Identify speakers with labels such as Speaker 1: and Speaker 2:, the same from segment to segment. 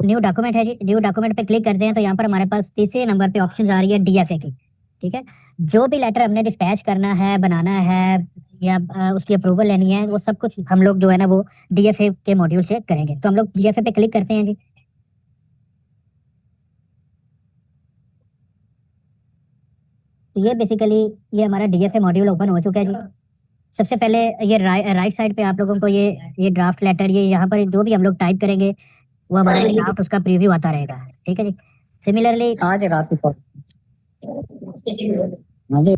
Speaker 1: New document है जी, new document पे click करते हैं तो यहाँ पर हमारे पास तीसरे नंबर पे ऑप्शन आ रही है डीएफए की। ठीक है, जो भी लेटर हमने डिस्पैच करना है, बनाना है या उसकी अप्रूवल लेनी है, वो सब कुछ हम लोग जो है ना वो डीएफए के मॉड्यूल से करेंगे। तो हम लोग डीएफए पे क्लिक करते हैं जी। तो ये बेसिकली ये हमारा डीएफए मॉड्यूल ओपन हो चुका है जी। सबसे पहले ये राइट साइड पे आप लोगों को ये ड्राफ्ट लेटर, ये यहाँ पर जो भी हम लोग टाइप करेंगे वो हमारा एक ड्राफ्ट उसका प्रीव्यू आता रहेगा। ठीक है जी। सिमिलरली
Speaker 2: आज रात को हाँ जी।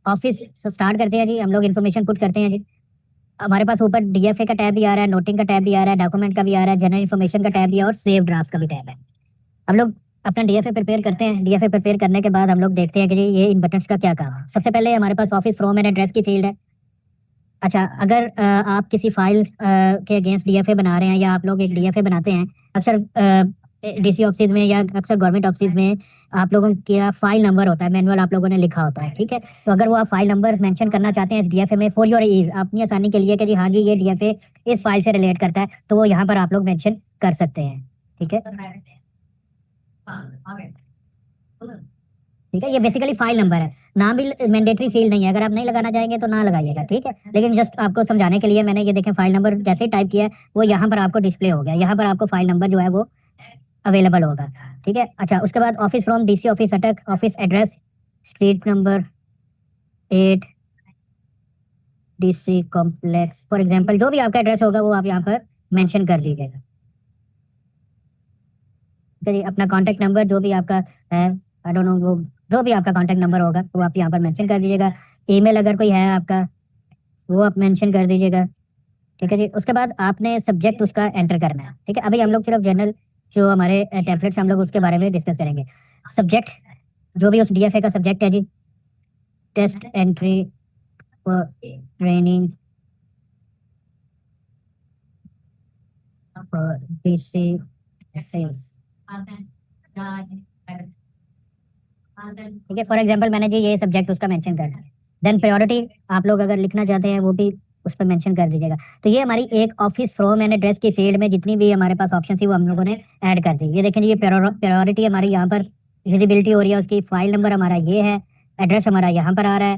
Speaker 1: ऑफिस स्टार्ट करते हैं जी, हम लोग इन्फॉर्मेशन पुट करते हैं जी। हमारे पास ऊपर डीएफए का टैब भी आ रहा है, नोटिंग का टैब भी आ रहा है, डॉक्यूमेंट का भी आ रहा है, जनरल इन्फॉर्मेशन का टैब भी है और सेव ड्राफ्ट का भी टैब है। हम लोग अपना डीएफए प्रिपेयर करते हैं। डीएफए प्रिपेयर करने के बाद हम लोग देखते हैं कि जी ये इन बटन्स का क्या काम है। सबसे पहले हमारे पास ऑफिस फ्रॉम एंड एड्रेस की फील्ड है। अच्छा, अगर आप किसी फाइल के अगेंस्ट डीएफए बना रहे हैं या आप लोग एक डीएफए बनाते हैं, अक्सर डीसी ऑफिस में या अक्सर गवर्नमेंट ऑफिस में आप लोगों का फाइल नंबर होता है, मैनुअल आप लोगों ने लिखा होता है। ठीक है, तो अगर वो आप फाइल नंबर मेंशन करना चाहते हैं इस डीएफए में फॉर योर ईज, अपनी आसानी के लिए कि जी हाँ जी ये डीएफए इस फाइल से रिलेट करता है, तो वो यहाँ पर आप लोग मेंशन कर सकते हैं। ठीक है, ठीक है, ये बेसिकली फाइल नंबर है, नाम भी मैंडेटरी फील्ड नहीं है। अगर आप नहीं लगाना चाहेंगे तो ना लगाइएगा। ठीक है, लेकिन जस्ट आपको समझाने के लिए मैंने ये देखें फाइल नंबर जैसे ही टाइप किया है वो यहाँ पर आपको डिस्प्ले हो गया। यहाँ पर आपको फाइल नंबर जो है वो अवेलेबल होगा। ठीक है, अच्छा उसके बाद ऑफिस फ्रॉम डीसी ऑफिस अटक, office address street number 8 DC complex, for example जो भी आपका एड्रेस होगा वो आप यहाँ पर मेंशन कर दीजिएगा। चलिए, अपना कॉन्टैक्ट नंबर जो भी आपका है, आई डोंट नो, वो जो भी आपका कॉन्टैक्ट नंबर होगा वो आप यहाँ पर मेंशन कर दीजिएगा। ईमेल अगर कोई है आपका वो आप मेंशन कर दीजिएगा। ठीक है जी, उसके बाद आपने सब्जेक्ट उसका एंटर करना है। ठीक है, अभी हम लोग सिर्फ जनरल जो हमारे टेम्पलेट्स हम लोग उसके बारे में डिस्कस करेंगे। सब्जेक्ट जो भी उस डीएफए का सब्जेक्ट है जी, test entry for training for DC cells. ठीक है, फॉर एग्जांपल मैंने जी ये सब्जेक्ट उसका मेंशन कर दिया। देन प्रायोरिटी आप लोग अगर लिखना चाहते हैं वो भी उस पर मेंशन कर दीजिएगा। तो ये हमारी एक ऑफिस फ्रॉम एंड एड्रेस की फील्ड में जितनी भी हमारे पास ऑप्शन थी वो हम लोगों ने ऐड कर दी। ये देखें ये प्रायोरिटी हमारी यहाँ पर विजिबिलिटी हो रही है उसकी। फाइल नंबर हमारा ये है, एड्रेस हमारा यहाँ पर आ रहा है।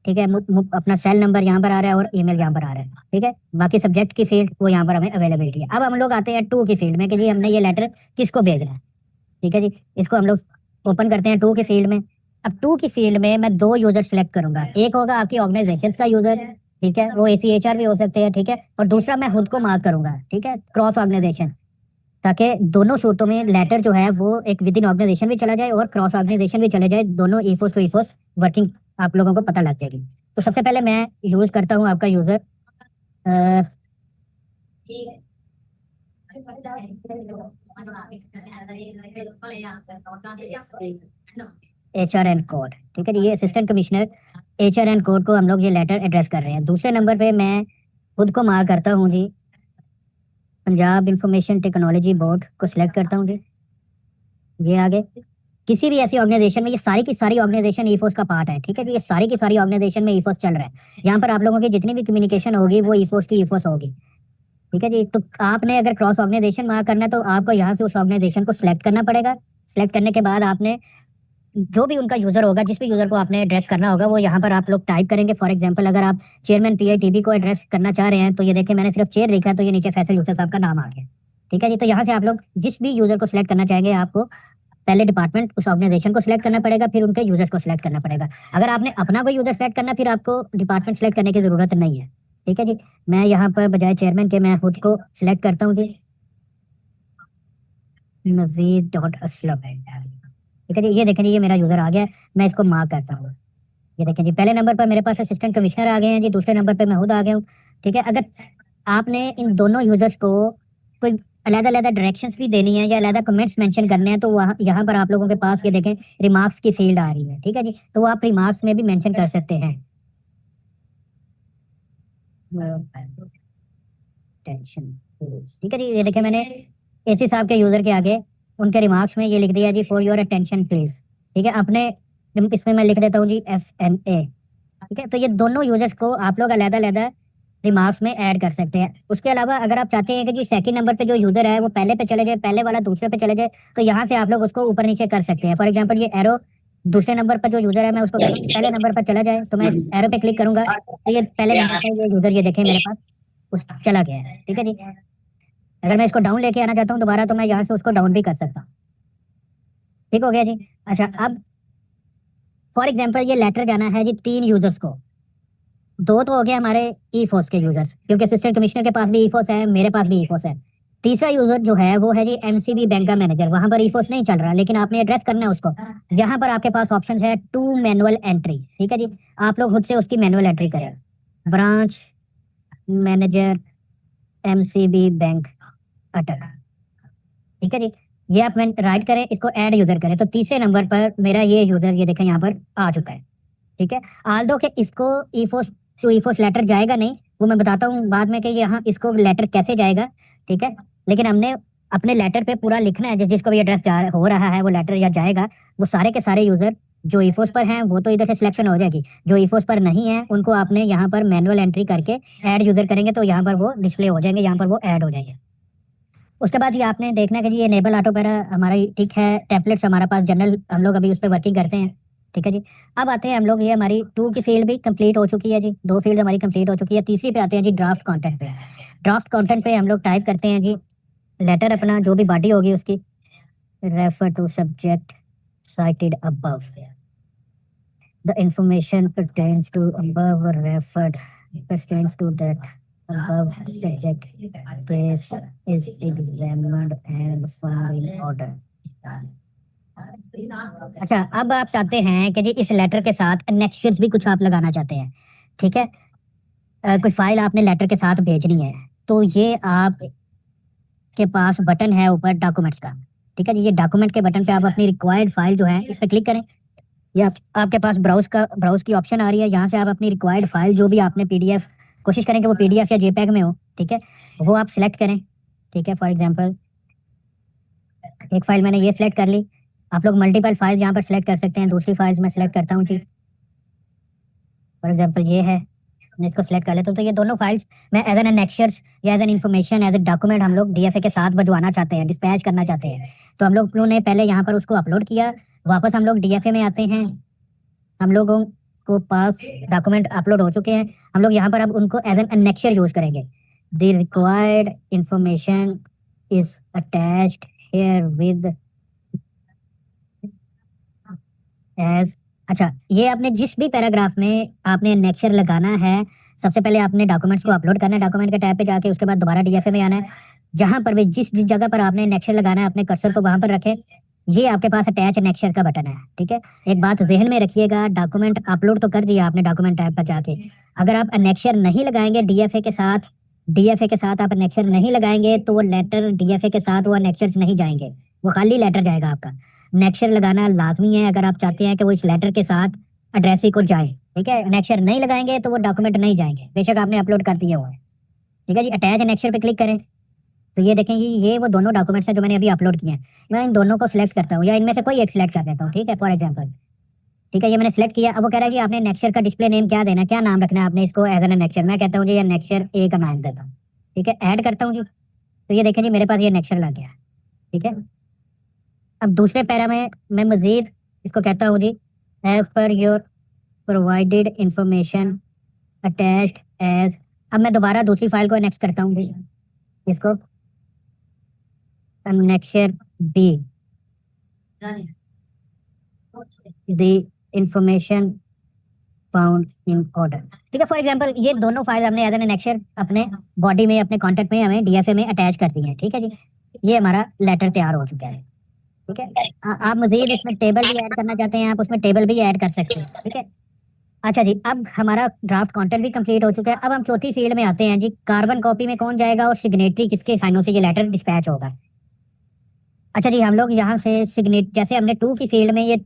Speaker 1: ठीक है, अपना सेल नंबर यहाँ पर आ रहा है और ईमेल यहाँ पर आ रहा है। ठीक है, बाकी सब्जेक्ट की फील्ड वो यहाँ पर हमें अवेलेबिलिटी है। अब हम लोग आते हैं टू की फील्ड में कि जी हमने ये लेटर किसको भेजना है। ठीक है जी, इसको हम लोग ओपन करते हैं टू की फील्ड में। अब टू की फील्ड में मैं दो यूजर सेलेक्ट करूंगा, एक होगा आपकी ऑर्गेनाइजेशन का यूजर, ठीक है, वो एसीएचआर भी हो सकते हैं। ठीक है, और दूसरा मैं खुद को मार्क करूंगा। ठीक है, क्रॉस ऑर्गेनाइजेशन, ताकि दोनों सूरतों में लेटर जो है वो एक विद इन ऑर्गेनाइजेशन भी चला जाए और क्रॉस ऑर्गेनाइजेशन भी चले जाए, दोनों ईफोस टू ईफोस वर्किंग आप लोगों को पता लग जाएगी। तो सबसे पहले मैं यूज करता हूँ आपका यूजर एचआर एंड कोड। ठीक है, ये assistant commissioner HR and code को हम लोग ये लेटर एड्रेस कर रहे हैं। दूसरे नंबर पे मैं खुद को मार्क करता हूँ जी, पंजाब इंफॉर्मेशन टेक्नोलॉजी बोर्ड को सिलेक्ट करता हूँ जी। ये आगे किसी भी ऐसी ऑर्गेनाइजेशन में, ये सारी की सारी ऑर्गेनाइजेशन ईफोस का पार्ट है। ठीक है, ये सारी की सारी ऑर्गेनाइजेशन में ईफोस चल रहा है। यहाँ पर आप लोगों की जितनी भी कम्युनिकेशन होगी वो ईफोस की ईफोस होगी। ठीक है जी, तो आपने अगर क्रॉस ऑर्गेनाइजेशन मार्क करना है तो आपको यहाँ से उस ऑर्गेनाइजेशन को सिलेक्ट करना पड़ेगा। सिलेक्ट करने के बाद आपने जो भी उनका यूजर होगा, जिस भी यूजर को आपने एड्रेस करना होगा वो यहाँ पर आप लोग टाइप करेंगे। फॉर एग्जांपल अगर आप चेयरमैन पीआईटीबी को एड्रेस करना चाह रहे हैं तो ये देखिए मैंने सिर्फ चेयर लिखा है तो ये नीचे फैसल यूसुफ साहब का नाम आ गया। ठीक है जी, तो यहाँ से आप लोग जिस भी यूजर को सिलेक्ट करना चाहेंगे आपको पहले डिपार्टमेंट उस ऑर्गेनाइजेशन को सिलेक्ट करना पड़ेगा, फिर उनके यूजर्स को सिलेक्ट करना पड़ेगा। अगर आपने अपना कोई यूजर सेलेक्ट करना फिर आपको डिपार्टमेंट सेलेक्ट करने की जरूरत नहीं है। ठीक है जी, मैं यहाँ पर बजाय चेयरमैन के मैं खुद को सिलेक्ट करता हूँ जी, नवीद डॉट असलम। ठीक है जी, ये देखें जी ये मेरा यूजर आ गया है, मैं इसको मार्क करता हूँ। ये देखें जी पहले नंबर पर मेरे पास असिस्टेंट कमिश्नर आ गए हैं जी, दूसरे नंबर पर मैं खुद आ गया हूँ। ठीक है, अगर आपने इन दोनों यूजर्स को कोई अलग अलग डायरेक्शंस भी देनी है या अलग कमेंट्स मेंशन करने हैं तो वहाँ यहाँ पर आप लोगों के पास ये देखें रिमार्क्स की फील्ड आ रही है। ठीक है जी, तो वो आप रिमार्क्स में भी मेंशन कर सकते हैं। टेंशन, ठीक है जी, ये देखें मैंने एसी साहब के यूजर के आगे उनके रिमार्क्स में ये लिख दिया जी फॉर योर अटेंशन प्लीज। ठीक है, अपने इसमें मैं लिख देता हूँ जी FNA। ठीक है, तो ये दोनों यूजर्स को आप लोग अलग अलग रिमार्क्स में ऐड कर सकते हैं। उसके अलावा अगर आप चाहते हैं कि जी सेकंड नंबर पे जो यूजर है वो पहले पे चले जाए, पहले वाला दूसरे पे चले जाए, तो यहाँ से आप लोग उसको ऊपर नीचे कर सकते हैं। फॉर एग्जाम्पल ये एरो दूसरे नंबर पर जो यूजर है मैं उसको कहता हूँ पहले नंबर पर चला जाए, तो मैं इस एरो पे क्लिक करूंगा तो ये पहले नंबर पर ये यूजर ये देखें मेरे पास उस चला गया है। ठीक है जी। अगर मैं इसको डाउन लेके आना चाहता हूँ दोबारा तो मैं यहाँ से उसको डाउन भी कर सकता हूँ। ठीक हो गया जी। अच्छा, अब फॉर एग्जाम्पल ये लेटर जाना है जी 3 यूजर्स को। 2 तो हो गए हमारे ई फोर्स के यूजर्स, क्योंकि असिस्टेंट कमिश्नर के पास भी ई फोर्स है, मेरे पास भी ई फोर्स है। तीसरा यूजर जो है वो है जी एमसीबी बैंक का मैनेजर, वहां पर ई फोर्स नहीं चल रहा, लेकिन आपने एड्रेस करना है उसको। यहाँ पर आपके पास ऑप्शन है टू मैनुअल एंट्री। ठीक है जी, आप लोग खुद से उसकी मैनुअल एंट्री करें। ब्रांच मैनेजर एमसीबी बैंक अटक। ठीक है जी, ये आप राइट करें, इसको ऐड यूजर करें, तो तीसरे नंबर पर मेरा ये यूजर ये देखें यहाँ पर आ चुका है। ठीक है, आल दो कि इसको ईफोस टू ईफोस लेटर जाएगा नहीं, वो मैं बताता हूँ बाद में कि यहाँ इसको लेटर कैसे जाएगा। ठीक है, लेकिन हमने अपने लेटर पे पूरा लिखना है, जिसको भी एड्रेस हो रहा है वो लेटर या जाएगा, वो सारे के सारे यूजर जो ईफोस पर हैं वो तो इधर से सिलेक्शन हो जाएगी, जो ईफोस पर नहीं है उनको आपने यहाँ पर मैनुअल एंट्री करके ऐड यूजर करेंगे तो यहाँ पर वो डिस्प्ले हो जाएंगे, यहाँ पर वो ऐड हो जाएंगे। उसके बाद ये आपने देखना है कि ये इनेबल ऑटो पैरा हमारा ठीक है, टेम्पलेट्स हमारे पास जनरल, हम लोग अभी उस पर वर्किंग करते हैं। ठीक है जी, अब आते हैं हम लोग, ये हमारी 2 की फील्ड भी कंप्लीट हो चुकी है जी, 2 फील्ड हमारी कंप्लीट हो चुकी है। तीसरी पे आते हैं जी ड्राफ्ट कंटेंट पे। ड्राफ्ट कंटेंट पे हम लोग टाइप करते हैं जी लेटर, अपना जो भी बॉडी होगी उसकी, refer to subject cited above, the information pertains to above referred pertains to that above subject case is examined and found in order। अच्छा, अब आप चाहते हैं कि जी इस लेटर के साथ नेक्स्ट्स भी कुछ आप लगाना चाहते हैं। ठीक है, कोई फाइल आपने लेटर के साथ भेजनी है, तो ये आप के पास बटन है ऊपर डॉक्यूमेंट्स का। ठीक है जी, ये डॉक्यूमेंट के बटन पे आप अपनी रिक्वायर्ड फाइल जो है इस पर क्लिक करें। ये आपके पास ब्राउज की ऑप्शन आ रही है, यहाँ से आप अपनी रिक्वायर्ड फाइल जो भी आपने पीडीएफ, कोशिश करें कि वो पीडीएफ या जेपैग में हो। ठीक है, वो आप सिलेक्ट करें। ठीक है, फॉर एग्जांपल एक फाइल मैंने ये सिलेक्ट कर ली, आप लोग मल्टीपल फाइल्स यहाँ पर सिलेक्ट कर सकते हैं। दूसरी फाइल्स मैं सिलेक्ट करता हूँ जी, फॉर एग्जांपल ये है, मैं इसको सिलेक्ट कर लेता हूँ। तो ये दोनों फाइल्स मैं एज एन एनेक्सर्स या as an information as a document हम लोग डीएफए के साथ भिजवाना चाहते हैं, डिस्पैच करना चाहते हैं। तो हम लोग ने पहले यहाँ पर उसको अपलोड किया, वापस हम लोग डीएफए में आते हैं, हम लोगों को पास डॉक्यूमेंट अपलोड हो चुके हैं। हम लोग यहाँ पर अब उनको एज एन एनेक्सर यूज करेंगे। The required information is attached here with as. अच्छा, ये आपने जिस भी पैराग्राफ में आपने एनेक्सर लगाना है, सबसे पहले आपने डॉक्यूमेंट्स को अपलोड करना है, डॉक्यूमेंट के टैब पे जाके उसके बाद दोबारा डीएफए में आना है। जहां पर भी जिस जगह पर आपने एनेक्सर लगाना है अपने कर्सर को वहां पर रखें। ये आपके पास अटैच एनेक्सर का बटन है। ठीक है, एक बात जहन में रखिएगा, डॉक्यूमेंट अपलोड तो कर दिया आपने डॉक्यूमेंट टैब पर जाके, अगर आप एनेक्सर नहीं लगाएंगे डीएफए के साथ आप एनेक्सर नहीं लगाएंगे तो वो लेटर डीएफए के साथ वो एनेक्सर्स नहीं जाएंगे, वो खाली लेटर जाएगा आपका। नेक्सर लगाना लाजमी है अगर आप चाहते हैं कि वो इस लेटर के साथ एड्रेस को जाए। ठीक है, नेक्सर नहीं लगाएंगे तो वो डॉक्यूमेंट नहीं जाएंगे, बेशक आपने अपलोड कर दिया हुआ है। ठीक है जी, अटैच नेक्सर पे क्लिक करें तो ये देखेंगे ये वो दोनों डॉक्यूमेंट्स हैं जो मैंने अभी अपलोड किए हैं। मैं इन दोनों को सिलेक्ट करता हूँ या इनमें से कोई एक सिलेक्ट कर देता हूँ। ठीक है, फॉर एग्जाम्पल ठीक है, ये मैंने सिलेक्ट किया। अब वो कह रहा है कि आपने नेक्सर का डिस्प्ले नेम क्या देना, क्या नाम रखना है आपने इसको एज एन नेक्सर। मैं कहता हूँ जी ये नेक्सर ए का नाम देता हूँ। ठीक है, ऐड करता हूँ जी, तो ये देखें जी मेरे पास ये नेक्सर लग गया। ठीक है, अब दूसरे पैरा में मैं मजीद इसको कहता हूँ जी as per your provided information attached as. अब मैं दोबारा दूसरी फाइल को नेक्स्ट करता हूँ जी, इसको annexure B, the information found in order. ठीक है, फॉर एग्जांपल ये दोनों फाइल हमने एज एन नेक्सर अपने बॉडी में अपने कॉन्टेक्ट में हमें डीएफए में अटैच कर दी है। ठीक है जी, ये हमारा लेटर तैयार हो चुका है। ठीक है, आप मजीद इसमें टेबल भी ऐड करना चाहते हैं, आप उसमें टेबल भी ऐड कर सकते हैं। ठीक है, अच्छा जी, अब हमारा ड्राफ्ट कंटेंट भी कंप्लीट हो चुका है। अब हम चौथी फील्ड में आते हैं जी, कार्बन कॉपी में कौन जाएगा और सिग्नेटरी किसके साइनों से ये लेटर डिस्पैच होगा। अच्छा जी, हम लोग यहाँ से सिग्नेट, जैसे हमने 2 की फील्ड में ये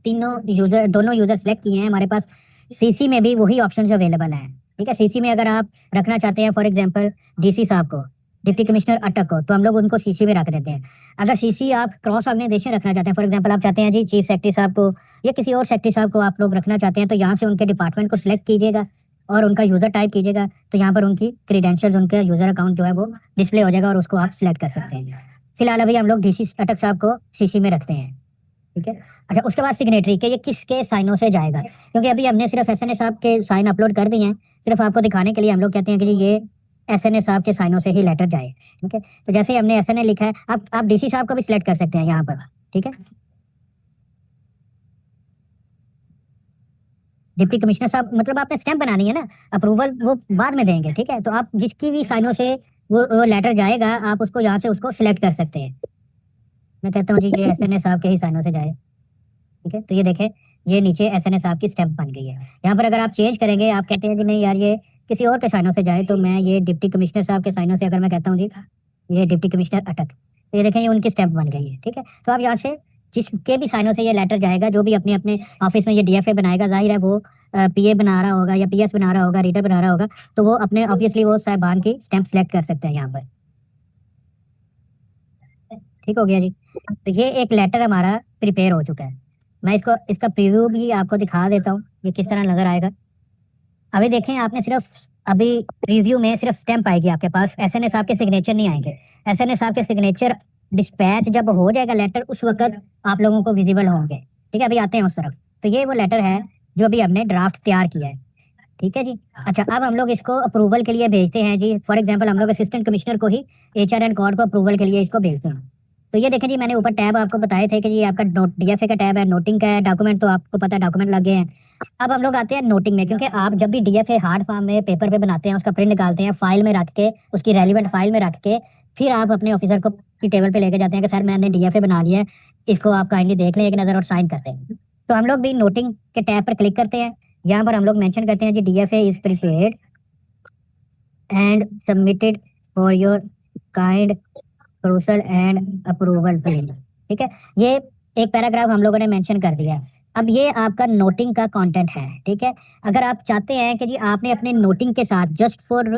Speaker 1: दोनों यूजर सेलेक्ट किए हैं, हमारे पास सीसी में भी वही ऑप्शन अवेलेबल है। ठीक है, सीसी में अगर आप रखना चाहते हैं फॉर एग्जांपल डीसी साहब को, डिप्टी कमिश्नर अटक को, तो हम लोग उनको सीसी में रख देते हैं। अगर सीसी आप क्रॉस ऑर्गेनाइजेशन रखना चाहते हैं, फॉर एग्जांपल आप चाहते हैं जी चीफ सेक्रेटरी साहब को या किसी और सेक्रेटरी साहब को आप लोग रखना चाहते हैं, तो यहाँ से उनके डिपार्टमेंट को सिलेक्ट कीजिएगा और उनका यूज़र टाइप कीजिएगा तो यहाँ पर उनकी क्रीडेंशियल्स, उनका यूज़र अकाउंट जो है वो डिस्प्ले हो जाएगा और उसको आप सिलेक्ट कर सकते हैं। फिलहाल अभी हम लोग डीसी अटक साहब को सीसी में रखते हैं, ठीक है। अच्छा, उसके बाद सिग्नेटरी के ये किसके साइनों से जाएगा, क्योंकि अभी हमने सिर्फ एसएनए साहब के साइन अपलोड कर दिए हैं, सिर्फ आपको दिखाने के लिए हम लोग कहते हैं कि ये एसएनए साहब के साइनों से ही लेटर जाए, ठीक है। तो जैसे ही हमने एसएनए लिखा है, आप डीसी साहब को भी सिलेक्ट कर सकते हैं यहाँ पर, ठीक है। डिप्टी कमिश्नर साहब मतलब आपने स्टैंप बनानी है ना, अप्रूवल वो बाद में देंगे, ठीक है। तो आप जिसकी भी साइनों से वो लेटर जाएगा, आप उसको यहाँ से उसको सिलेक्ट कर सकते हैं। मैं कहता हूँ जी ये एसएनए साहब के ही साइनों से जाए, ठीक है। तो ये देखें, ये नीचे एसएनए साहब की स्टैंप बन गई है। यहाँ पर अगर आप चेंज करेंगे, आप कहते हैं कि नहीं यार ये किसी और के साइनों से जाए, तो मैं ये डिप्टी कमिश्नर साहब के साइनों से अगर मैं कहता हूँ जी ये डिप्टी कमिश्नर अटक, तो ये देखें ये उनकी स्टैंप बन गई है, ठीक है। तो आप यहाँ से जिसके भी साइनों से ये लेटर जाएगा, जो भी अपने अपने ऑफिस में ये डीएफए बनाएगा, जाहिर है वो पीए बना रहा होगा या पीएस बना रहा होगा, रीडर बना रहा होगा, तो वो अपने ऑब्वियसली वो साहिबान की स्टैंप सेलेक्ट कर सकते हैं यहाँ पर। ठीक हो गया जी। तो ये एक लेटर हमारा प्रिपेयर हो चुका है। मैं इसको इसका प्रीव्यू भी आपको दिखा देता हूँ, ये किस तरह नजर आएगा। अभी देखें, आपने सिर्फ अभी प्रीव्यू में सिर्फ स्टैंप आएगी आपके पास, एसएनए साहब के सिग्नेचर नहीं आएंगे। एसएनए साहब के सिग्नेचर डिस्पैच जब हो जाएगा लेटर, उस वक्त आप लोगों को विजिबल होंगे, ठीक है। अभी आते हैं उस तरफ। तो ये वो लेटर है जो अभी हमने ड्राफ्ट तैयार किया है, ठीक है जी। अच्छा, अब हम लोग इसको अप्रूवल के लिए भेजते हैं जी। फॉर एग्जांपल हम लोग असिस्टेंट कमिश्नर को ही एचआर एंड कोड को अप्रूवल के लिए इसको भेजते हैं। तो ये देखें जी, मैंने ऊपर टैब आपको बताए थे कि ये आपका डीएफए का टैब है, नोटिंग का है, डॉक्यूमेंट तो आपको पता है डॉक्यूमेंट लगे हैं। अब हम लोग आते हैं नोटिंग में, क्योंकि आप जब भी डीएफए हार्ड फॉर्म में पेपर पे बनाते हैं, उसका प्रिंट निकालते हैं, फाइल में रख के, उसकी रेलिवेंट फाइल में रख के, फिर आप अपने ऑफिसर को की टेबल पे लेके जाते हैं कि सर मैंने डीएफए बना लिया है, इसको आप काइंडली देख लें एक नज़र और साइन करते हैं। तो हम लोग भी नोटिंग के टैब पर क्लिक करते हैं। यहाँ पर हम लोग मेंशन करते हैं जी DFA is prepared and submitted for your kind perusal and approval please, ठीक है। ये एक पैराग्राफ हम लोगों ने मेंशन कर दिया है। अब ये आपका नोटिंग का कंटेंट है, ठीक है। अगर आप चाहते हैं कि जी आपने अपने नोटिंग के साथ जस्ट फॉर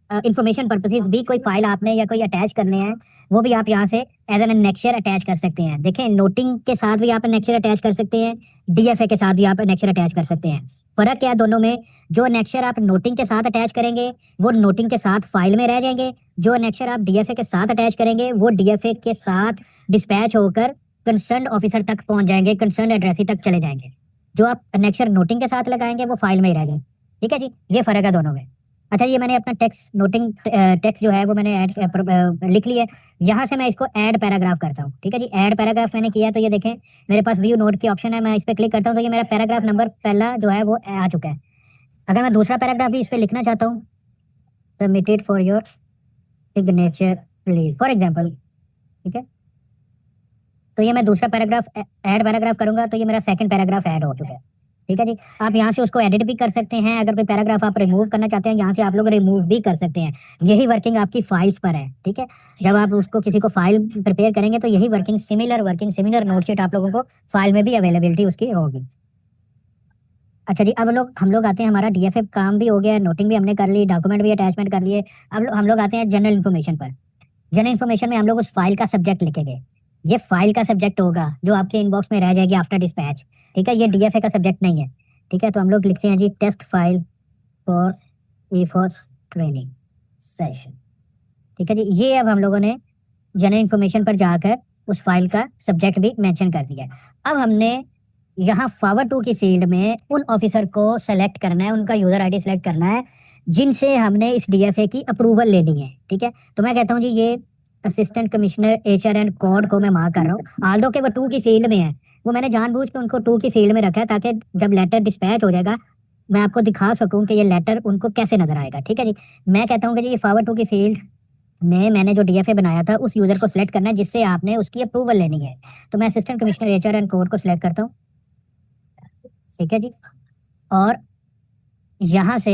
Speaker 1: इंफॉर्मेशन पर्पसेस भी कोई फाइल आपने या कोई अटैच करने हैं, वो भी आप यहाँ से एज एन एनेक्चर अटैच कर सकते हैं। देखें, नोटिंग के साथ भी आप एनेक्चर अटैच कर सकते हैं, डीएफए के साथ भी आप एनेक्चर अटैच कर सकते हैं। फर्क क्या है दोनों में? जो एनेक्चर आप नोटिंग के साथ अटैच करेंगे वो नोटिंग के साथ फाइल में रह जाएंगे, जो एनेक्चर आप डीएफए के साथ अटैच करेंगे वो डीएफए के साथ डिस्पैच होकर कंसर्न ऑफिसर तक पहुंच जाएंगे, कंसर्न एड्रेसी तक चले जाएंगे। जो आप एनेक्चर नोटिंग के साथ लगाएंगे वो फाइल में ही रहेंगे, ठीक है जी। ये फर्क है दोनों में। अच्छा, ये मैंने अपना टेक्स्ट नोटिंग टेक्स्ट जो है वो मैंने लिख लिया है। यहाँ से मैं इसको ऐड पैराग्राफ करता हूँ, ठीक है जी। ऐड पैराग्राफ मैंने किया, तो ये देखें मेरे पास व्यू नोट की ऑप्शन है, मैं इस पर क्लिक करता हूँ तो ये मेरा पैराग्राफ नंबर पहला जो है वो आ चुका है। अगर मैं दूसरा पैराग्राफ भी इस पर लिखना चाहता हूँ, submitted for your signature please for example, ठीक है। तो ये मैं दूसरा पैराग्राफ ऐड पैराग्राफ करूंगा तो ये मेरा सेकंड पैराग्राफ ऐड हो चुका है, ठीक है जी। आप यहाँ से उसको एडिट भी कर सकते हैं, अगर कोई पैराग्राफ आप रिमूव करना चाहते हैं यहाँ से आप लोग रिमूव भी कर सकते हैं। यही वर्किंग आपकी फाइल्स पर है, ठीक है। जब आप उसको किसी को फाइल प्रिपेयर करेंगे तो यही वर्किंग सिमिलर नोटशीट आप लोगों को फाइल में भी अवेलेबिलिटी उसकी होगी। अच्छा जी, अब हम लोग आते हैं, हमारा डीएफए काम भी हो गया, नोटिंग भी हमने कर ली, डॉक्यूमेंट भी अटैचमेंट कर लिए। अब हम लोग आते हैं जनरल इन्फॉर्मेशन पर। जनरल इन्फॉर्मेशन में हम लोग उस फाइल का सब्जेक्ट लिखेंगे। ये फाइल का सब्जेक्ट होगा जो आपके इनबॉक्स में रह जाएगी आफ्टर डिस्पैच, ठीक है। ये डीएफए का सब्जेक्ट नहीं है, ठीक है। तो हम लोग लिखते हैं जी test file for efforts training session, ठीक है जी। ये अब हम लोगों ने जनरल इन्फॉर्मेशन पर जाकर उस फाइल का सब्जेक्ट भी मेंशन कर दिया। अब हमने यहाँ फॉरवर्ड टू की फील्ड में उन ऑफिसर को सेलेक्ट करना है, उनका यूजर आईडी सेलेक्ट करना है जिनसे हमने इस डीएफए की अप्रूवल लेनी है, ठीक है। तो मैं कहता हूँ जी ये assistant commissioner HR and code को मैं मार्क कर रहा हूँ, आल्दो के वो टू की फील्ड में है, वो मैंने जानबूझ के उनको टू की फील्ड में रखा है ताकि जब लेटर डिस्पैच हो जाएगा मैं आपको दिखा सकूं कि ये लेटर उनको कैसे नजर आएगा, ठीक है जी। मैं कहता हूँ कि जी ये फॉरवर्ड टू की फील्ड में मैंने जो डीएफए बनाया था उस यूजर को सिलेक्ट करना है जिससे आपने उसकी अप्रूवल लेनी है। तो मैं assistant commissioner HR and code को सिलेक्ट करता हूँ, ठीक है जी। और यहाँ से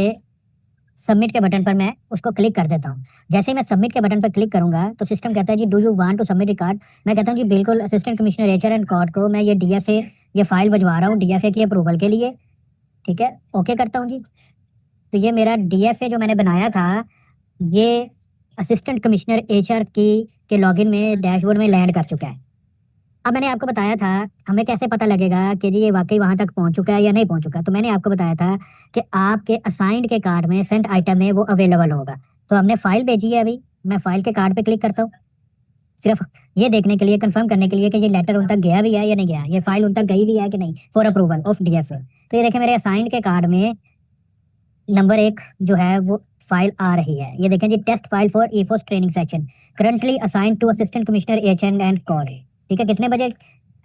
Speaker 1: सबमिट के बटन पर मैं उसको क्लिक कर देता हूँ। जैसे ही मैं सबमिट के बटन पर क्लिक करूंगा तो सिस्टम कहता है जी do you want to submit record. मैं कहता हूँ जी बिल्कुल, assistant commissioner HR and code को मैं ये डीएफए ये फाइल भिजवा रहा हूँ डीएफए की अप्रूवल के लिए, ठीक है। ओके करता हूँ जी। तो ये मेरा डीएफए जो मैंने बनाया था ये असिस्टेंट कमिश्नर एचआर की के लॉगिन में डैशबोर्ड में लैंड कर चुका है। अब मैंने आपको बताया था हमें कैसे पता लगेगा कि जी ये वाकई वहां तक पहुंच चुका है या नहीं पहुंच चुका। तो मैंने आपको बताया था कि आपके असाइंड के कार्ड में सेंट आइटम में वो अवेलेबल होगा। तो हमने फाइल भेजी है, अभी मैं फाइल के कार्ड पे क्लिक करता हूँ, सिर्फ ये देखने के लिए, कंफर्म करने के लिए कि ये लेटर उन तक गया भी है या नहीं गया, ये फाइल उन तक गई भी है कि नहीं, फॉर अप्रूवल ऑफ डीएफए। तो ये देखें मेरे असाइंड के कार्ड में नंबर 1 जो है वो फाइल आ रही है। ये देखें जी, test file for EFOS training section currently assign to assistant commissioner H and call. ठीक है, कितने बजे?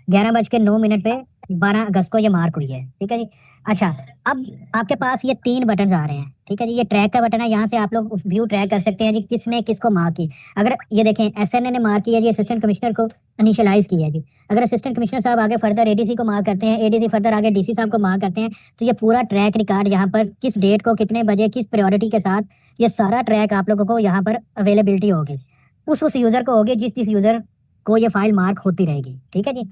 Speaker 1: 11:09 पे 12 अगस्त को ये मार्क हुई है। ठीक है जी। अच्छा, अब आपके पास ये 3 बटन आ रहे हैं। ठीक है जी, ये ट्रैक का बटन है, यहाँ से आप लोग व्यू ट्रैक कर सकते हैं जी किसने किसको मार्क की। अगर ये देखें एसएनए ने मार्क किया जी असिस्टेंट कमिश्नर को, इनिशियलाइज किया जी। अगर असिस्टेंट कमिश्नर साहब आगे फर्दर एडीसी को मार्क करते हैं, एडीसी फर्दर आगे डीसी साहब को मार्क करते हैं, तो ये पूरा ट्रैक रिकॉर्ड यहाँ पर किस डेट को कितने बजे किस प्रायोरिटी के साथ, ये सारा ट्रैक आप लोगों को यहाँ पर अवेलेबिलिटी होगी, उस यूजर को होगी जिस जिस यूजर को ये फाइल मार्क होती रहेगी। ठीक है जी।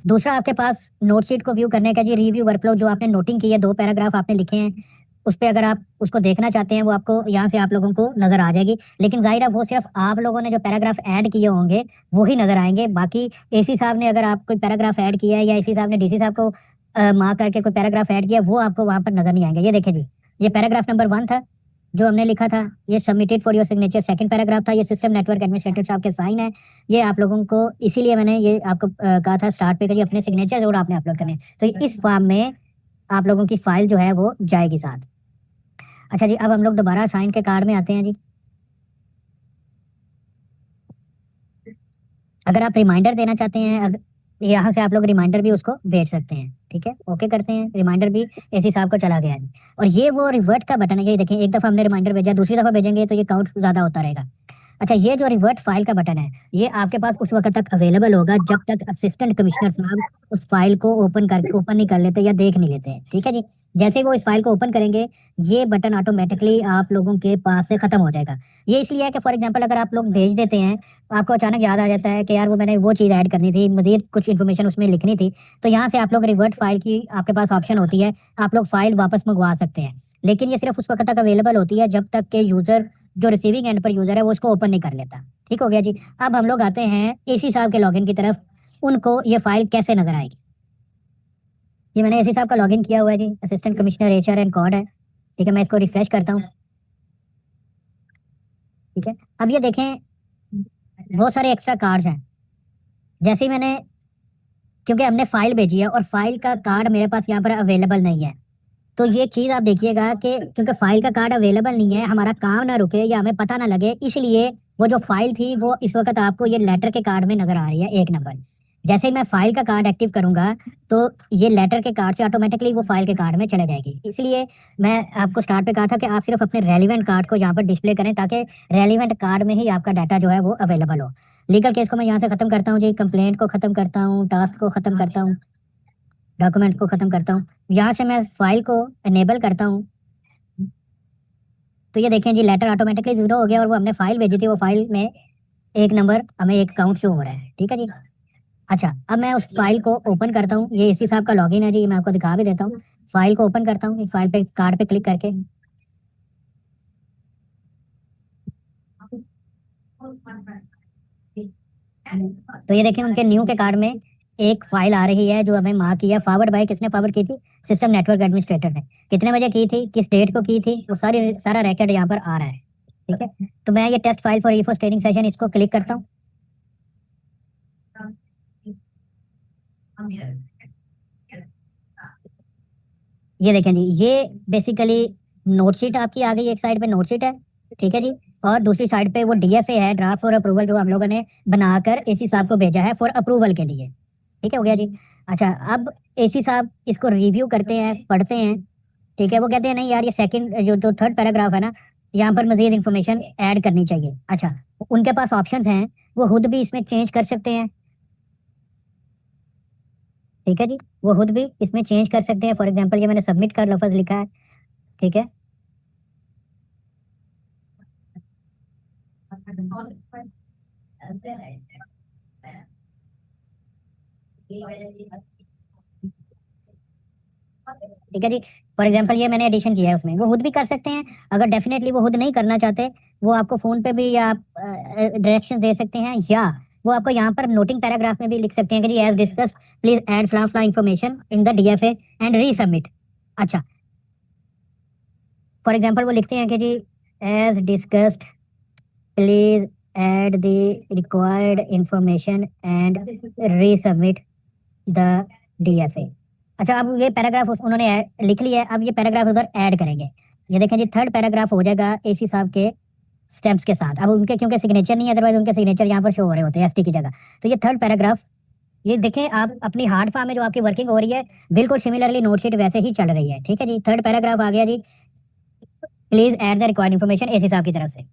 Speaker 1: दूसरा आपके पास नोटशीट को व्यू करने का जी रिव्यू वर्कफ्लो, जो आपने नोटिंग की है, 2 पैराग्राफ आपने लिखे हैं, उस पे अगर आप उसको देखना चाहते हैं वो आपको यहाँ से आप लोगों को नजर आ जाएगी। लेकिन जाहिर है वो सिर्फ आप लोगों ने जो पैराग्राफ ऐड किए होंगे वो ही नजर आएंगे। बाकी एसी साहब ने अगर आप कोई पैराग्राफ ऐड किया है या एसी साहब ने डीसी साहब को मार्क करके कोई पैराग्राफ ऐड किया, वो आपको वहां पर नजर नहीं आएंगे। ये देखिए जी, ये पैराग्राफ नंबर 1 था जो हमने लिखा था, ये submitted for your signature second paragraph था, ये सिस्टम नेटवर्क एडमिनिस्ट्रेटर साहब के साइन है। ये आप लोगों को इसीलिए मैंने ये आपको कहा था स्टार्ट पे करिए, अपने सिग्नेचर जरूर आपने अपलोड करने हैं। तो इस फॉर्म में आप लोगों की फाइल जो है वो जाएगी साथ। अच्छा जी, अब हम लोग दोबारा साइन के कार्ड में आते हैं जी। अगर आप रिमाइंडर देना चाहते हैं, यहाँ से आप लोग रिमाइंडर भी उसको भेज सकते हैं। ठीक है, ओके करते हैं, रिमाइंडर भी एसी साहब को चला गया है। और ये वो रिवर्ट का बटन है, ये देखिए एक दफा हमने रिमाइंडर भेजा, दूसरी दफा भेजेंगे तो ये काउंट ज्यादा होता रहेगा। अच्छा, ये जो रिवर्ट फाइल का बटन है, ये आपके पास उस वक्त तक अवेलेबल होगा जब तक असिस्टेंट कमिश्नर साहब उस फाइल को ओपन नहीं कर लेते या देख नहीं लेते हैं। ठीक है जी। जैसे ही वो इस फाइल को ओपन करेंगे, ये बटन ऑटोमेटिकली आप लोगों के पास से खत्म हो जाएगा। ये इसलिए है कि फॉर एग्जाम्पल अगर आप लोग भेज देते हैं, आपको अचानक याद आ जाता है कि यार वो मैंने वो चीज़ ऐड करनी थी, मजीद कुछ इन्फॉर्मेशन उसमें लिखनी थी, तो यहाँ से आप लोग रिवर्ट फाइल की आपके पास ऑप्शन होती है, आप लोग फाइल वापस मंगवा सकते हैं। लेकिन ये सिर्फ उस वक्त तक अवेलेबल होती है जब तक कि यूजर, जो रिसीविंग एंड पर यूजर है, वो उसको ओपन नहीं कर लेता। ठीक हो गया जी। अब हम लोग आते हैं एसी साहब के लॉगिन की तरफ, उनको ये फाइल कैसे नजर आएगी। ये मैंने एसी साहब का लॉगिन किया हुआ है जी, assistant commissioner HR and code है। ठीक है, मैं इसको रिफ्रेश करता हूँ। ठीक है, अब ये देखें बहुत सारे एक्स्ट्रा कार्ड हैं। जैसे ही मैंने, क्योंकि हमने फाइल भेजी है और फाइल का कार्ड मेरे पास यहाँ पर अवेलेबल नहीं है, तो ये चीज आप देखिएगा कि क्योंकि फाइल का कार्ड अवेलेबल नहीं है, हमारा काम ना रुके या हमें पता ना लगे, इसलिए वो जो फाइल थी वो इस वक्त आपको ये लेटर के कार्ड में नजर आ रही है 1 नंबर। जैसे ही मैं फाइल का कार्ड एक्टिव करूंगा तो ये लेटर के कार्ड से ऑटोमेटिकली वो फाइल के कार्ड में चले जाएगी। इसलिए मैं आपको स्टार्ट पे कहा था कि आप सिर्फ अपने रेलिवेंट कार्ड को यहाँ पर डिस्प्ले करें, ताकि रेलिवेंट कार्ड में ही आपका डाटा जो है वो अवेलेबल हो। लीगल केस को मैं यहाँ से खत्म करता हूँ जी, कंप्लेंट को खत्म करता हूँ, टास्क को खत्म करता हूँ, डॉक्यूमेंट को खत्म करता हूँ, यहाँ से मैं फाइल को एनेबल करता हूँ। तो ये देखें जी, लेटर ऑटोमेटिकली 0 हो गया और वो हमने फाइल भेजी थी, वो फाइल में 1 नंबर हमें एक काउंट शो हो रहा है। ठीक है जी। अच्छा, अब मैं उस फाइल को ओपन करता हूँ, ये इसी साहब का लॉगिन है जी, मैं आपको दिखा भी देता हूँ। फाइल को ओपन करता हूँ, फाइल पे कार्ड पे क्लिक करके, तो ये देखें उनके न्यू के कार्ड में एक फाइल आ रही है जो हमें मार्क किया, फॉरवर्ड बाय, किसने फॉरवर्ड की थी, सिस्टम नेटवर्क एडमिनिस्ट्रेटर ने। कितने बजे की थी, किस डेट को की थी, वो सारा रिकॉर्ड यहाँ पर आ रहा है। ठीक है, तो मैं ये test file for EFOS training session इसको क्लिक करता हूँ। ये देखें जी, ये बेसिकली नोटशीट आपकी आ गई, एक साइड पे नोटशीट है। ठीक है जी, और दूसरी साइड पे वो डीएफए है, ड्राफ्ट फॉर अप्रूवल, जो हम लोगों ने बनाकर एसी साहब को भेजा है फॉर अप्रूवल के लिए। ठीक है, हो गया जी। अच्छा, अब एसी साहब इसको रिव्यू करते हैं, पढ़ते हैं। ठीक है, वो कहते हैं नहीं यार, ये सेकंड जो थर्ड पैराग्राफ है ना, यहाँ पर मजीद इन्फॉर्मेशन ऐड करनी चाहिए। अच्छा, उनके पास ऑप्शंस हैं, वो खुद भी इसमें चेंज कर सकते हैं। ठीक है जी, वो खुद भी इसमें चेंज कर सकते हैं। फॉर एग्जाम्पल ये मैंने सबमिट का लफ्ज लिखा है। ठीक है, ठीक है जी। फॉर एग्जाम्पल ये मैंने एडिशन किया है उसमें, वो खुद भी कर सकते हैं। अगर डेफिनेटली वो खुद नहीं करना चाहते, वो आपको फोन पे भी या डायरेक्शन दे सकते हैं, या वो आपको यहाँ पर नोटिंग पैराग्राफ में भी लिख सकते हैं कि जी एज डिस्कस प्लीज ऐड फ्ला फ्ला information in the DFA and resubmit. अच्छा, फॉर एग्जाम्पल वो लिखते हैं कि जी as discussed please add the required information and resubmit the DFA. अच्छा, अब ये पैराग्राफ उन्होंने लिख लिया है, अब ये पैराग्राफ उधर ऐड करेंगे। ये देखें जी, थर्ड पैराग्राफ हो जाएगा एसी साहब के स्टेम्प्स के साथ। अब उनके क्योंकि सिग्नेचर नहीं है, अदरवाइज उनके सिग्नेचर यहाँ पर शो हो रहे होते हैं एसटी की जगह। तो ये थर्ड पैराग्राफ, ये देखें आप अपनी हार्ड फॉर्म में जो आपकी वर्किंग हो रही है बिल्कुल सिमिलरली नोटशीट वैसे ही चल रही है। ठीक है जी, थर्ड पैराग्राफ आ गया जी, please add the required information AC साहब की तरफ से।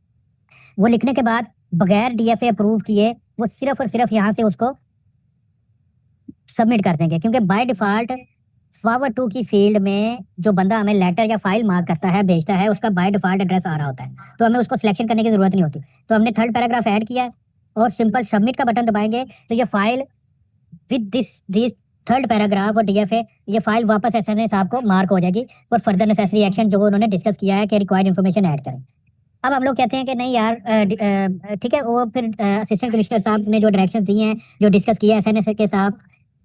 Speaker 1: वो लिखने के बाद बगैर डीएफए अप्रूव किए वो सिर्फ और सिर्फ यहाँ से उसको सबमिट कर देंगे, क्योंकि बाय डिफॉल्ट फॉरवर्ड टू की फील्ड में जो बंदा हमें लेटर या फाइल मार्क करता है, भेजता है, उसका बाय डिफॉल्ट एड्रेस आ रहा होता है, तो हमें उसको सिलेक्शन करने की जरूरत नहीं होती। तो हमने थर्ड पैराग्राफ ऐड किया और सिंपल सबमिट का बटन दबाएंगे तो ये file with this third paragraph और डीएफए, ये फाइल वापस एसएनए साहब को मार्क हो जाएगी और फर्दर नेसेसरी एक्शन जो उन्होंने डिस्कस किया है कि रिक्वायर्ड इन्फॉर्मेशन ऐड करें। अब हम लोग कहते हैं कि नहीं यार, ठीक है, वो फिर असिस्टेंट कमिश्नर साहब ने जो डायरेक्शन दिए हैं, जो डिस्कस किया एसएनए के साथ,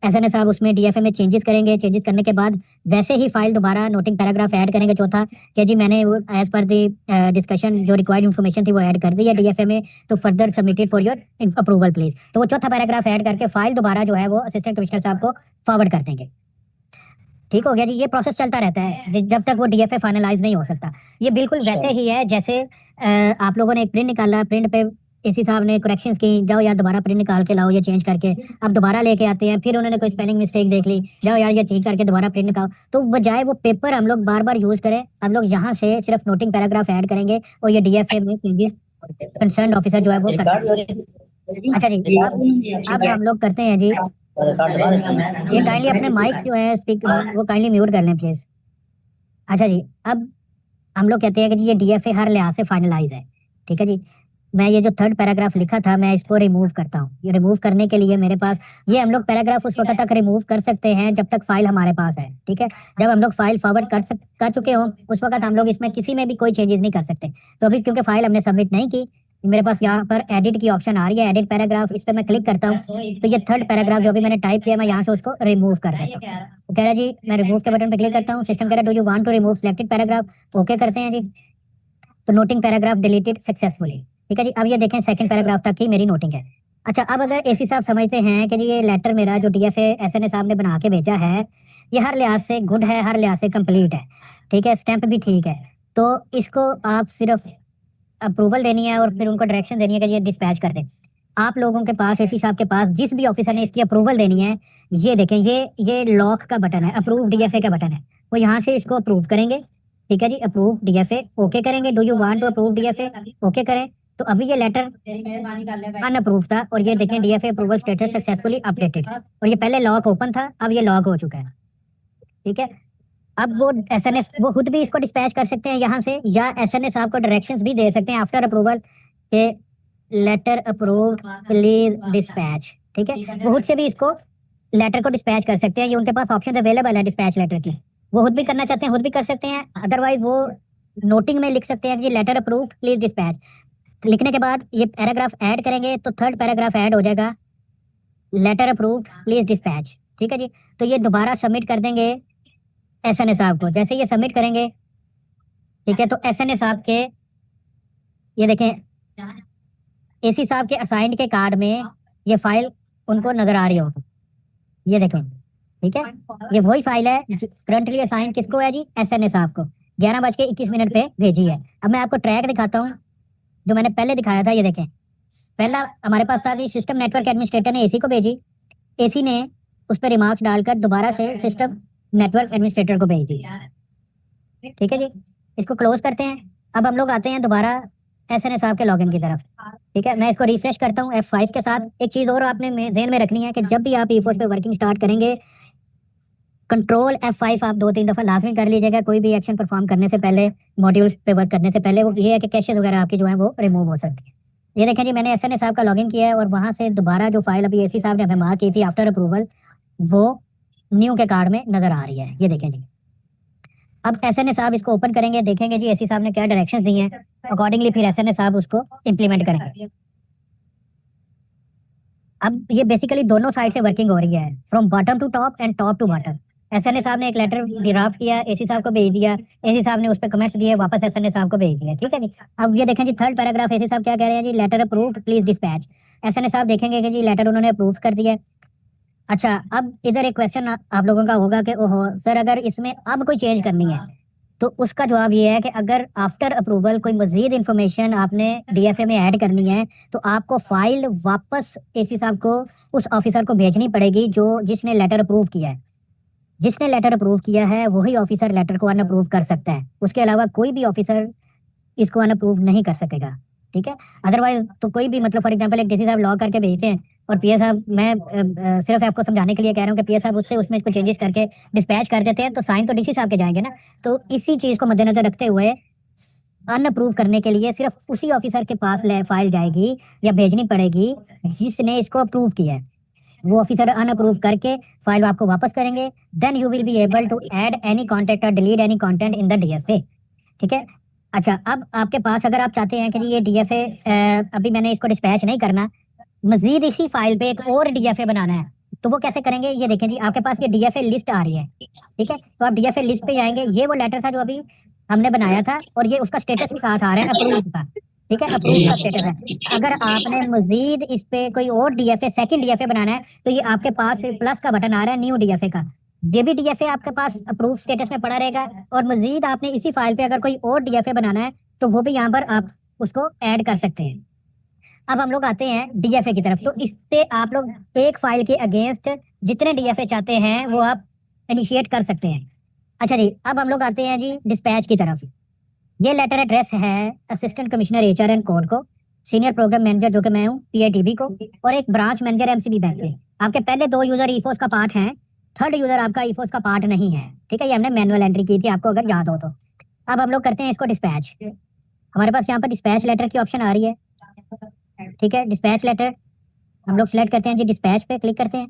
Speaker 1: एसएनए साहब उसमें डीएफए में चेंजेस करेंगे। चेंजेस करने के बाद वैसे ही फाइल दोबारा नोटिंग पैराग्राफ ऐड करेंगे चौथा, कि जी मैंने एज पर दी डिस्कशन जो रिक्वायर्ड इन्फॉर्मेशन थी वो ऐड कर दी है डीएफए में, तो further submitted for your approval please. तो वो चौथा पैराग्राफ ऐड करके फाइल दोबारा जो है वो असिस्टेंट कमिश्नर साहब को फॉरवर्ड कर देंगे। ठीक हो गया जी, ये प्रोसेस चलता रहता है जब तक वो डीएफए फाइनलाइज नहीं हो सकता। ये बिल्कुल वैसे ही है जैसे आप लोगों ने एक प्रिंट निकाला, प्रिंट पे एसी साहब ने करेक्शंस की, जाओ यार दोबारा प्रिंट निकाल के लाओ ये चेंज करके, अब दोबारा लेके आते हैं, फिर उन्होंने कोई स्पेलिंग मिस्टेक देख ली, जाओ यार ये चेंज करके दोबारा प्रिंट निकालो। तो बजाय वो पेपर हम लोग बार बार यूज करें, हम लोग यहाँ से सिर्फ नोटिंग पैराग्राफ ऐड करेंगे और ये डीएफए में चेंजेस कंसर्न ऑफिसर जो है वो करते हैं। अच्छा जी, अब हम लोग करते हैं जी, ये काइंडली अपने माइक्स जो है स्पीकर वो काइंडली म्यूट कर लें प्लीज। अच्छा जी, अब हम लोग कहते हैं कि ये डीएफए हर लिहाज से फाइनलाइज है। ठीक है जी, मैं ये जो थर्ड पैराग्राफ लिखा था मैं इसको रिमूव करता हूँ। ये रिमूव करने के लिए मेरे पास ये हम लोग पैराग्राफ उस वक्त तक रिमूव कर सकते हैं जब तक फाइल हमारे पास है। ठीक है, जब हम लोग फाइल फॉरवर्ड कर चुके हो उस वक्त हम लोग इसमें किसी में भी कोई चेंजेस नहीं कर सकते। तो अभी क्योंकि फाइल हमने सबमिट नहीं की, मेरे पास यहाँ पर एडिट की ऑप्शन आ रही है, एडिट पैराग्राफ, इस पर मैं क्लिक करता हूँ तो ये थर्ड पैराग्राफ जो भी मैंने टाइप किया मैं यहाँ से उसको रिमूव कर देता हूँ। वो कह रहा है जी, मैं रिमूव के बटन पर क्लिक करता हूँ, सिस्टम कह रहा है do you want to remove selected paragraph, okay करते हैं जी, तो नोटिंग पैराग्राफ डिलीटेड सक्सेसफुली। ठीक है जी, अब ये देखें सेकंड पैराग्राफ तक की मेरी नोटिंग है। अच्छा, अब अगर एसी साहब समझते हैं कि ये लेटर मेरा जो डीएफए एसएनए साहब ने बना के भेजा है ये हर लिहाज से गुड है, हर लिहाज से कंप्लीट है, ठीक है, स्टैंप भी ठीक है, तो इसको आप सिर्फ अप्रूवल देनी है और फिर उनको डायरेक्शन देनी है कि ये डिस्पैच कर दें। आप लोगों के पास, एसी साहब के पास, जिस भी ऑफिसर ने इसकी अप्रूवल देनी है, ये देखें, ये लॉक का बटन है, अप्रूव डीएफए का बटन है, वो यहाँ से इसको अप्रूव करेंगे। ठीक है जी, अप्रूव डीएफए ओके करेंगे, do you want to approve DFA okay करें, तो अभी ये लेटर अनअप्रूव था और ये देखें DFA approval status successfully updated, और ये पहले लॉक ओपन था अब ये लॉक हो चुका है। ठीक है, अब वो एसएनएस वो खुद भी इसको डिस्पैच कर सकते हैं यहाँ से, या एसएनए साहब को डायरेक्शंस भी दे सकते हैं आफ्टर अप्रूवल के लेटर अप्रूव प्लीज डिस्पैच। ठीक है, वो खुद से भी इसको लेटर को डिस्पैच कर सकते हैं, ये उनके पास ऑप्शन अवेलेबल है डिस्पैच लेटर की, वो खुद भी करना चाहते हैं खुद भी कर सकते हैं, अदरवाइज वो नोटिंग में लिख सकते हैं कि लेटर अप्रूव प्लीज डिस्पैच। लिखने के बाद ये पैराग्राफ ऐड करेंगे तो थर्ड पैराग्राफ ऐड हो जाएगा, लेटर अप्रूव प्लीज डिस्पैच। ठीक है जी, तो ये दोबारा सबमिट कर देंगे एसएनए साहब को। जैसे ये सबमिट करेंगे, ठीक है, तो एसएनए साहब के ये देखें एसी साहब के असाइंड के कार्ड में ये फाइल उनको नजर आ रही हो, ये देखें। ठीक है, ये वही फाइल है करंटली असाइन किसको है जी, एसएनए साहब को, 11:21 पे भेजी है। अब मैं आपको ट्रैक दिखाता हूँ जो मैंने पहले दिखाया था, ये देखें, पहला हमारे पास था कि सिस्टम नेटवर्क एडमिनिस्ट्रेटर ने एसी को भेजी, एसी ने उस पर रिमार्क्स डालकर दोबारा से सिस्टम नेटवर्क एडमिनिस्ट्रेटर को भेज दी। ठीक है जी, इसको क्लोज करते हैं। अब हम लोग आते हैं दोबारा एसएनए साहब के लॉगिन की तरफ। ठीक है, मैं इसको रिफ्रेश करता हूँ F5 के साथ। एक चीज और आपने ध्यान में रखनी है कि जब भी आप ईफोर्स पे वर्किंग स्टार्ट करेंगे, कंट्रोल F5 आप 2-3 दफा लाजमी कर लीजिएगा कोई भी एक्शन परफॉर्म करने से पहले, मॉड्यूल पे वर्क करने से पहले। वो ये है कि कैशेस वगैरह आपकी जो है वो रिमूव हो सकती है। ये देखें जी, मैंने एसएनए साहब का लॉगिन किया है और वहां से दोबारा जो फाइल अभी एसी साहब ने हमें मार्क की थी आफ्टर अप्रूवल, वो न्यू के कार्ड में नजर आ रही है, ये देखें जी। अब एसएनए साहब इसको ओपन करेंगे, देखेंगे जी एसी साहब ने क्या डायरेक्शंस दी हैं, अकॉर्डिंगली फिर एसएनए साहब उसको इंप्लीमेंट करेंगे। अब ये बेसिकली दोनों साइड से वर्किंग हो रही है, from bottom to top and top to bottom. SNA साहब ने एक लेटर ड्राफ्ट किया, एसी साहब को भेज दिया, एसी साहब ने उस पर कमेंट्स दिए, वापस एसएनए साहब को भेज दिया, ठीक है जी। अब ये देखें जी, थर्ड पैराग्राफ एसी साहब क्या कह रहे हैं जी, letter approved please dispatch. SNA साहब देखेंगे कि जी लेटर उन्होंने अप्रूव कर दिया है। अच्छा, अब इधर एक क्वेश्चन आप लोगों का होगा कि ओहो सर, अगर इसमें अब कोई चेंज करनी है, तो उसका जवाब ये है कि अगर आफ्टर अप्रूवल कोई मजीद इन्फॉर्मेशन आपने डीएफए में ऐड करनी है, तो आपको फाइल वापस एसी साहब को, उस ऑफिसर को भेजनी पड़ेगी जो जिसने लेटर अप्रूव किया है। जिसने लेटर अप्रूव किया है वही ऑफिसर लेटर को अनअप्रूव कर सकता है, उसके अलावा कोई भी ऑफिसर इसको अनअप्रूव नहीं कर सकेगा, ठीक है। अदरवाइज तो कोई भी, मतलब फॉर एग्जांपल एक डीसी साहब लॉ करके भेजते हैं और पीए साहब, मैं सिर्फ आपको समझाने के लिए कह रहा हूँ कि पीए साहब उससे उसमें इसको चेंजेस करके डिस्पैच कर देते हैं, तो साइन तो डीसी साहब के जाएंगे ना। तो इसी चीज को मद्देनजर रखते हुए अनअप्रूव करने के लिए सिर्फ उसी ऑफिसर के पास फाइल जाएगी या भेजनी पड़ेगी जिसने इसको अप्रूव किया है। वो ऑफिसर अनअप्रूव करके फाइल आपको वापस करेंगे, then you will be able to add any content और delete any content in the DFA, ठीक है। अच्छा, अब आपके पास अगर आप चाहते हैं कि ये डीएफए, अभी मैंने इसको डिस्पैच नहीं करना, मजीद इसी फाइल पे एक और डीएफए बनाना है, तो वो कैसे करेंगे? ये देखें जी, आपके पास ये डीएफए लिस्ट आ रही है, ठीक है। तो आप डीएफए लिस्ट पे जाएंगे, ये वो लेटर था जो अभी हमने बनाया था, और ये उसका स्टेटस भी साथ आ रहा है अप्रूव का, ठीक है, अप्रूव का स्टेटस है। अगर आपने मजीद इस पे कोई और डीएफए, सेकंड डीएफए बनाना है, तो ये आपके पास प्लस का बटन आ रहा है न्यू डीएफए का, ये भी डीएफए आपके पास अप्रूव स्टेटस में पड़ा रहेगा। और मजीद आपने इसी फाइल पे अगर कोई और डीएफए बनाना है, तो वो भी यहाँ पर आप उसको ऐड कर सकते हैं। अब हम लोग आते हैं डीएफए की तरफ, तो इस पे आप लोग एक फाइल के अगेंस्ट जितने डीएफए चाहते हैं वो आप इनिशिएट कर सकते हैं। अच्छा जी, अब हम लोग आते हैं जी डिस्पैच की तरफ। ये लेटर एड्रेस है assistant commissioner HR and code को, सीनियर प्रोग्राम मैनेजर जो कि मैं हूँ पीआईटीबी को, और एक ब्रांच मैनेजर एमसीबी बैंक में। आपके पहले दो यूजर ईफोस का पार्ट हैं, थर्ड यूजर आपका ईफोस का पार्ट नहीं है, ठीक है। ये हमने मैनुअल एंट्री की थी, आपको अगर याद हो तो। अब हम लोग करते हैं इसको डिस्पैच। हमारे पास यहाँ पर डिस्पैच लेटर की ऑप्शन आ रही है, ठीक है। डिस्पैच लेटर हम लोग सिलेक्ट करते हैं जी, डिस्पैच पे क्लिक करते हैं।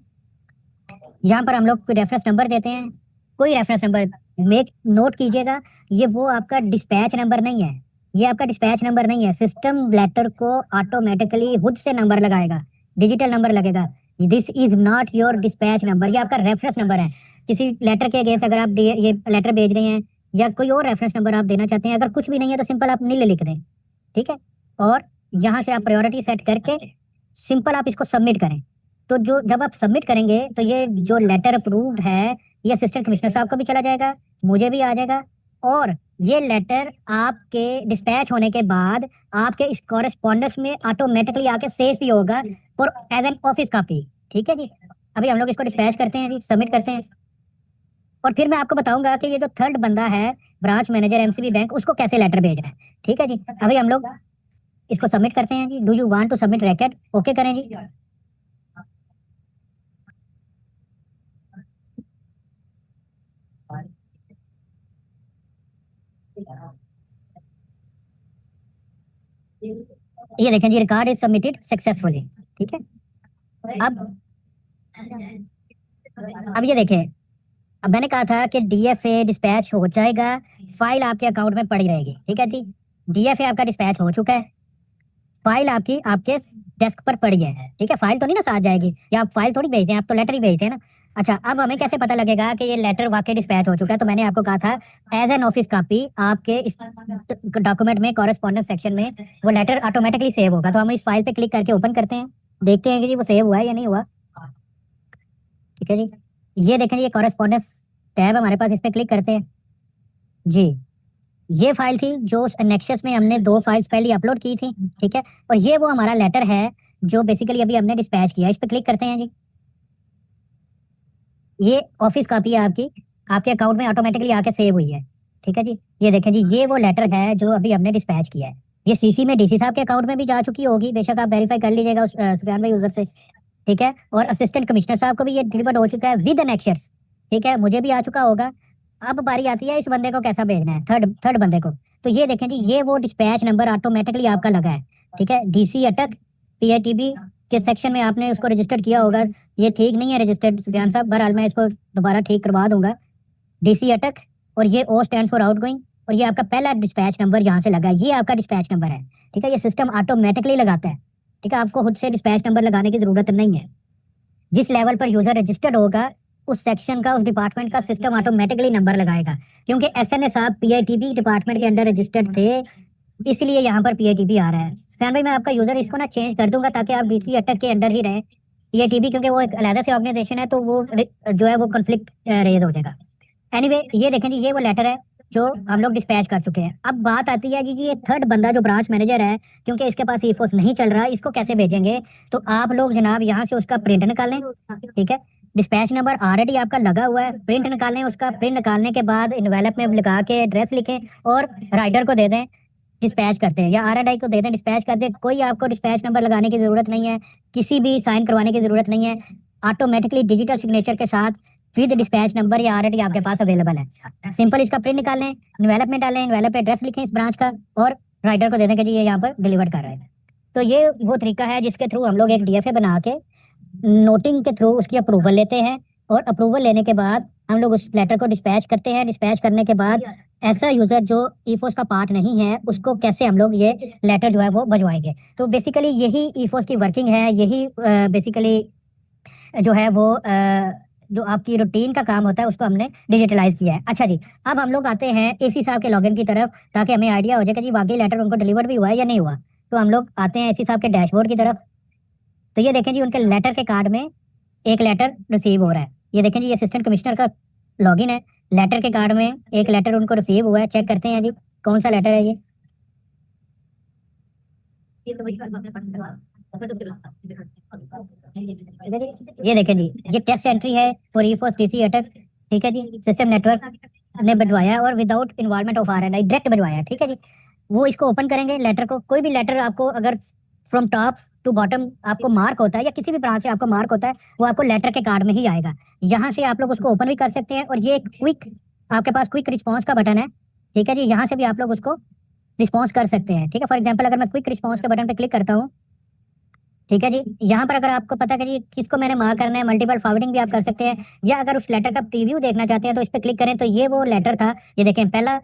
Speaker 1: यहाँ पर हम लोग कोई रेफरेंस नंबर देते हैं, कोई रेफरेंस नंबर, मेक नोट कीजिएगा, ये वो आपका डिस्पैच नंबर नहीं है, ये आपका डिस्पैच नंबर नहीं है। सिस्टम लेटर को ऑटोमेटिकली खुद से नंबर लगाएगा, डिजिटल नंबर लगेगा। This is not your dispatch number, ये आपका रेफरेंस नंबर है। किसी लेटर के अगेंस्ट अगर आप ये लेटर भेज रहे हैं, या कोई और रेफरेंस नंबर आप देना चाहते हैं, अगर कुछ भी नहीं है तो सिंपल आप नील लिख दें, ठीक है। और यहाँ से आप प्रायोरिटी सेट करके सिंपल आप इसको सबमिट करें। तो जो जब आप सबमिट करेंगे, तो ये जो लेटर अप्रूव्ड है, ये असिस्टेंट कमिश्नर साहब को भी चला जाएगा, मुझे भी आ जाएगा, और ये लेटर आपके डिस्पैच होने के बाद आपके इस कॉरेस्पॉन्डेंस में ऑटोमेटिकली आके सेव भी होगा और एज एन ऑफिस कॉपी, ठीक है जी। अभी हम लोग इसको डिस्पैच करते हैं जी, सबमिट करते हैं, और फिर मैं आपको बताऊंगा कि ये जो थर्ड बंदा है ब्रांच मैनेजर एमसीबी बैंक, उसको कैसे लेटर भेजना है, ठीक है जी। अभी हम लोग इसको सबमिट करते हैं जी। Do you want to submit record, okay करें जी। ये देखें जी, रिकॉर्ड इज सबमिटेड सक्सेसफुली, ठीक है। अब अब ये देखें, अब मैंने कहा था कि डीएफए डिस्पैच हो जाएगा, फाइल आपके अकाउंट में पड़ी रहेगी, ठीक है जी। डीएफए आपका डिस्पैच हो चुका है, फाइल आपकी आपके डेस्क पर पड़ी है, ठीक है। फाइल तो नहीं ना साथ जाएगी, या आप फाइल थोड़ी भेजते हैं, आप तो लेटर ही भेजते हैं ना। अच्छा, अब हमें कैसे पता लगेगा कि ये लेटर वाकई डिस्पैच हो चुका है? तो मैंने आपको कहा था एज एन ऑफिस कॉपी आपके इस डॉक्यूमेंट में कॉरेस्पॉन्डेंस सेक्शन में वो लेटर ऑटोमेटिकली सेव होगा। तो हम इस फाइल पे क्लिक करके ओपन करते हैं, देखते हैं कि जी वो सेव हुआ है या नहीं हुआ, ठीक है जी। ये देखें, ये कॉरेस्पॉन्डेंस टैब हमारे पास, इस पे क्लिक करते हैं जी। ये फाइल थी जो नेक्सस में हमने दो फाइल्स पहले अपलोड की थी, ठीक है। और ये वो हमारा लेटर है जो बेसिकली अभी हमने डिस्पैच किया। इस पे क्लिक करते हैं जी, ये ऑफिस कॉपी है आपकी, आपके अकाउंट में ऑटोमेटिकली आके सेव हुई है, ठीक है जी। ये देखें जी, ये वो लेटर है जो अभी हमने डिस्पैच किया है। ये सीसी में डीसी साहब के अकाउंट में भी जा चुकी होगी, बेशक आप वेरीफाई कर लीजिएगा उस सुफियान भाई यूजर से, ठीक है। और असिस्टेंट कमिश्नर साहब को भी ये डिलीवर्ड हो चुका है विद एनेक्सर्स, ठीक है, मुझे भी आ चुका होगा। अब बारी आती है इस बंदे को कैसा भेजना है, थर्ड थर्ड बंदे को। तो ये देखें जी, ये वो डिस्पैच नंबर ऑटोमेटिकली आपका लगा है, ठीक है। डीसी अटक पीआईटीबी के सेक्शन में आपने उसको रजिस्टर्ड किया होगा, ये ठीक नहीं है रजिस्टर्ड सुफियान साहब, बहरहाल मैं इसको दोबारा ठीक करवा दूंगा। डीसी अटक, और ये ओ स्टैंड फॉर आउटगोइंग, और ये आपका पहला डिस्पैच नंबर यहाँ से लगा है, ये आपका डिस्पैच नंबर है, ठीक है। ये सिस्टम ऑटोमेटिकली लगाता है, ठीक है, आपको खुद से डिस्पैच नंबर लगाने की जरूरत नहीं है। जिस लेवल पर यूजर रजिस्टर्ड होगा उस सेक्शन का, उस डिपार्टमेंट का सिस्टम ऑटोमेटिकली नंबर लगाएगा, क्योंकि एसएनए साहब पीआईटीबी डिपार्टमेंट के अंडर रजिस्टर्ड थे, इसलिए यहाँ पर पीआईटीबी आ रहा है। फैन भाई मैं आपका यूजर इसको ना चेंज कर दूंगा ताकि आप डीसी अटक के अंडर ही रहें। पीआईटीबी क्योंकि वो एक अलग से ऑर्गेनाइजेशन है, तो वो जो है वो कॉन्फ्लिक्ट रेज हो जाएगा। एनीवे ये देखें जी, ये वो लेटर है जो हम लोग डिस्पैच कर चुके हैं। अब बात आती है कि ये थर्ड बंदा जो ब्रांच मैनेजर है, क्योंकि इसके पास ईफोस नहीं चल रहा, इसको कैसे भेजेंगे? तो आप लोग जनाब यहाँ से उसका प्रिंट निकालें, ठीक है। डिस्पैच नंबर ऑलरेडी आपका लगा हुआ है, प्रिंट निकालें उसका। प्रिंट निकालने के बाद इन्वेलप में लगा के एड्रेस लिखें और राइडर को दे दें, डिस्पैच करते हैं, या आरएनआई को दे दें, डिस्पैच कर दें। कोई आपको डिस्पैच नंबर लगाने की जरूरत नहीं है, किसी भी साइन करवाने की जरूरत नहीं है। ऑटोमेटिकली डिजिटल सिग्नेचर के साथ विद डिस्पैच नंबर या आरएनआई आपके पास अवेलेबल है। सिंपल इसका प्रिंट निकाल लें, इन्वेलप में डालें, इन्वेलप पे एड्रेस लिखें इस ब्रांच का और राइडर को दे दें कि जी ये यहाँ पर डिलीवर कर रहे हैं। तो ये वो तरीका है जिसके थ्रू हम लोग एक डीएफए बना के नोटिंग के थ्रू उसकी अप्रूवल लेते हैं, और अप्रूवल लेने के बाद हम लोग उस लेटर को डिस्पैच करते हैं। डिस्पैच करने के बाद ऐसा यूजर जो ईफोस का पार्ट नहीं है उसको कैसे हम लोग ये लेटर जो है वो भिजवाएंगे। तो बेसिकली यही ईफोस की वर्किंग है, यही बेसिकली जो है वो जो आपकी रूटीन का काम होता है उसको हमने डिजिटलाइज किया है। अच्छा जी, अब हम लोग आते हैं एसी साहब के लॉगिन की तरफ, ताकि हमें आइडिया हो जाए कि जी वाकई लेटर उनको डिलीवर भी हुआ है या नहीं हुआ। तो हम लोग आते हैं एसी साहब के डैशबोर्ड की तरफ। तो ये देखें जी, उनके लेटर के कार्ड में एक लेटर रिसीव हो रहा है। ये देखें जी, असिस्टेंट कमिश्नर का लॉगिन है, लेटर के कार्ड में एक लेटर उनको रिसीव हुआ है। चेक करते हैं जी कौन सा लेटर है ये। ये देखें जी, ये टेस्ट एंट्री है फॉर ईफोस टीसी अटक, ठीक है जी। सिस्टम नेटवर्क ने बनवाया और without involvement of RNI direct बनवाया, ठीक है जी। वो इसको ओपन करेंगे लेटर को। कोई भी लेटर आपको अगर फ्रॉम टॉप टू बॉटम आपको मार्क होता है या किसी भी ब्रांच से आपको मार्क होता है, वो आपको लेटर के कार्ड में ही आएगा। यहाँ से आप लोग उसको ओपन भी कर सकते हैं, और ये क्विक, आपके पास क्विक रिस्पॉन्स का बटन है, ठीक है जी। यहाँ से भी आप लोग उसको रिस्पॉन्स कर सकते हैं, ठीक है। फॉर एग्जाम्पल अगर मैं क्विक रिस्पॉन्स के बटन पे क्लिक करता हूँ, ठीक है जी, यहाँ पर अगर आपको पता करिए किसको मैंने मार्क करना है, मल्टीपल फॉरवर्डिंग भी आप कर सकते हैं, या अगर उस लेटर का प्रीव्यू देखना चाहते हैं तो इस पर क्लिक करें। तो ये वो लेटर था, ये देखें पहला,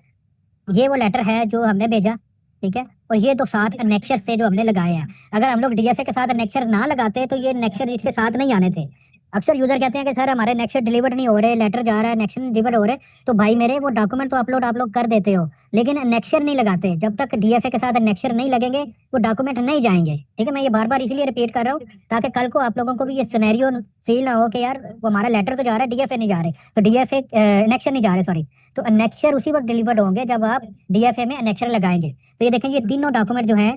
Speaker 1: ये वो लेटर है जो हमने भेजा, ठीक है। और ये तो साथ अनेक्शर से जो हमने लगाए हैं, अगर हम लोग डीएफए के साथ अनेक्शर ना लगाते तो ये अनेक्शर इसके साथ नहीं आने थे। अक्सर यूजर कहते हैं कि सर हमारे अनेक्शर डिलीवर नहीं हो रहे, लेटर जा रहा है अनेक्शर नहीं डिलीवर हो रहे। तो भाई मेरे वो डॉक्यूमेंट तो अपलोड आप लोग कर देते हो, लेकिन अनेक्शर नहीं लगाते। जब तक डीएफए के साथ अनेक्शर नहीं लगेंगे वो डॉक्यूमेंट नहीं जाएंगे, ठीक है। मैं ये बार बार इसलिए रिपीट कर रहा हूँ ताकि कल को आप लोगों को भी ये सिनेरियो फील ना हो कि यार वो हमारा लेटर तो जा रहा है, डीएफए नहीं जा रहे, तो डीएफए अनेक्शर नहीं जा रहे, सॉरी। तो अनेक्शर उसी वक्त डिलीवर्ड होंगे जब आप डीएफए में अनेक्शर लगाएंगे। तो ये देखें, ये तीनों डॉक्यूमेंट जो हैं,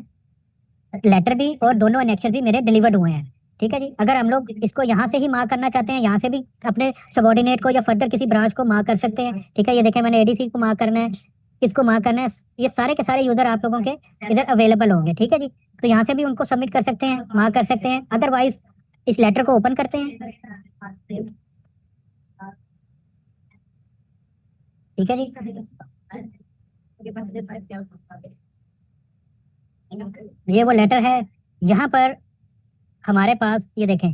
Speaker 1: लेटर भी और दोनों अनेक्शर भी मेरे डिलीवर्ड हुए हैं, ठीक है जी। अगर हम लोग इसको यहाँ से ही मार्क करना चाहते हैं, यहाँ से भी अपने सबॉर्डिनेट को या फर्दर किसी ब्रांच को मार्क कर सकते हैं, ठीक है। ये देखें मैंने एडीसी को मार्क करना है, इसको मार्क करना है। ये सारे के सारे यूजर आप लोगों के इधर अवेलेबल होंगे, ठीक है जी। तो यहाँ से भी उनको सबमिट कर सकते हैं, मार्क कर सकते हैं। अदरवाइज इस लेटर को ओपन करते हैं, ठीक है जी। ये वो लेटर है, यहाँ पर हमारे पास ये देखें,